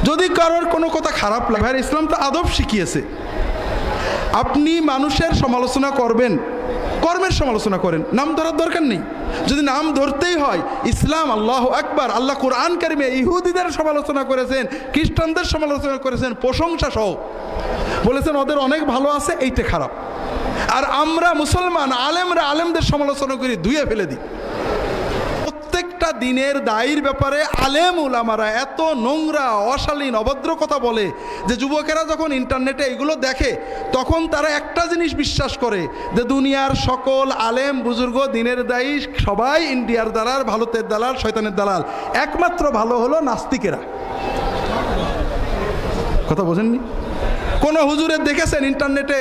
যদি কারোর কোনো কথা খারাপ লাগে, ভাই ইসলাম তো আদব শিখিয়েছে। আপনি মানুষের সমালোচনা করবেন, কর্মের সমালোচনা করেন, নাম ধরার দরকার নেই। যদি নাম ধরতেই হয়, ইসলাম আল্লাহু আকবার, আল্লাহ কোরআন কারিমে ইহুদিদের সমালোচনা করেছেন, খ্রিস্টানদের সমালোচনা করেছেন, প্রশংসা সহ বলেছেন ওদের অনেক ভালো আছে, এইটা খারাপ। আর আমরা মুসলমান আলেমরা আলেমদের সমালোচনা করি, ধুয়ে ফেলে দিই। প্রত্যেকটা দিনের দায়ীর ব্যাপারে আলেম উলামারা এত নোংরা, অশালীন, অভদ্র কথা বলে যে যুবকেরা যখন ইন্টারনেটে এগুলো দেখে তখন তারা একটা জিনিস বিশ্বাস করে যে দুনিয়ার সকল আলেম বুজুর্গ দিনের দায়ী সবাই ইন্ডিয়ার দালাল, ভারতের দালাল, শয়তানের দালাল, একমাত্র ভালো হলো নাস্তিকেরা। কথা বোঝেননি? কোন হুজুরের দেখেছেন ইন্টারনেটে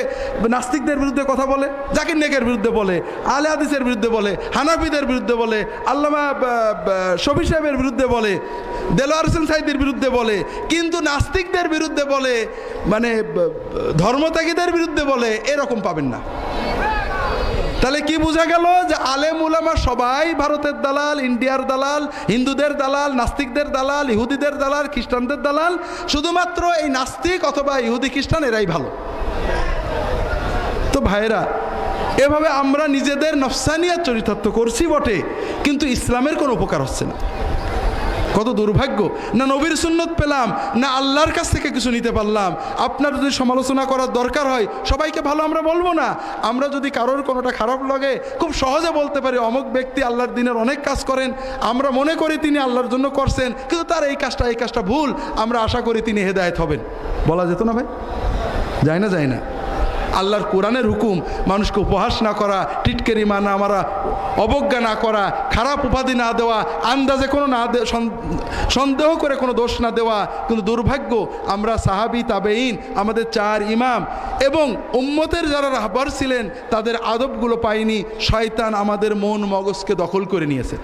নাস্তিকদের বিরুদ্ধে কথা বলে? জাকির নেকের বিরুদ্ধে বলে, আলে হাদিসের বিরুদ্ধে বলে, হানাফিদের বিরুদ্ধে বলে, আল্লামা শফি সাহেবের বিরুদ্ধে বলে, দেলোয়ার হোসেন সাইদির বিরুদ্ধে বলে, কিন্তু নাস্তিকদের বিরুদ্ধে বলে, মানে ধর্মত্যাগীদের বিরুদ্ধে বলে, এরকম পাবেন না। তাহলে কি বোঝা গেল? যে আলেম উলামা সবাই ভারতের দালাল, ইন্ডিয়ার দালাল, হিন্দুদের দালাল, নাস্তিকদের দালাল, ইহুদিদের দালাল, খ্রিস্টানদের দালাল, শুধুমাত্র এই নাস্তিক অথবা ইহুদি খ্রিস্টান এরাই ভালো। তো ভাইরা, এভাবে আমরা নিজেদের নফসানিয়াত চরিতার্থ করছি বটে, কিন্তু ইসলামের কোনো উপকার হচ্ছে না। কত দুর্ভাগ্য! না নবীর সুন্নত পেলাম, না আল্লাহর কাছ থেকে কিছু নিতে পারলাম। আপনার যদি সমালোচনা করার দরকার হয়, সবাইকে ভালো আমরা বলবো না। আমরা যদি কারোর কোনোটা খারাপ লাগে খুব সহজে বলতে পারি অমুক ব্যক্তি আল্লাহর দিনের অনেক কাজ করেন, আমরা মনে করি তিনি আল্লাহর জন্য করছেন, কিন্তু তার এই কাজটা ভুল, আমরা আশা করি তিনি হেদায়েত হবেন। বলা যেত না ভাই? যায় না? যায় না? আল্লাহর কোরআনের হুকুম মানুষকে উপহাস না করা, টিটকেরি না মারা, অবজ্ঞা না করা, খারাপ উপাধি না দেওয়া, আন্দাজে কোনো সন্দেহ করে কোনো দোষ না দেওয়া। কিন্তু দুর্ভাগ্য, আমরা সাহাবী, তাবেঈন, আমাদের 4 ইমাম এবং উম্মতের যারা রাহবার ছিলেন তাদের আদবগুলো পাইনি। শয়তান আমাদের মন মগজকে দখল করে নিয়েছে।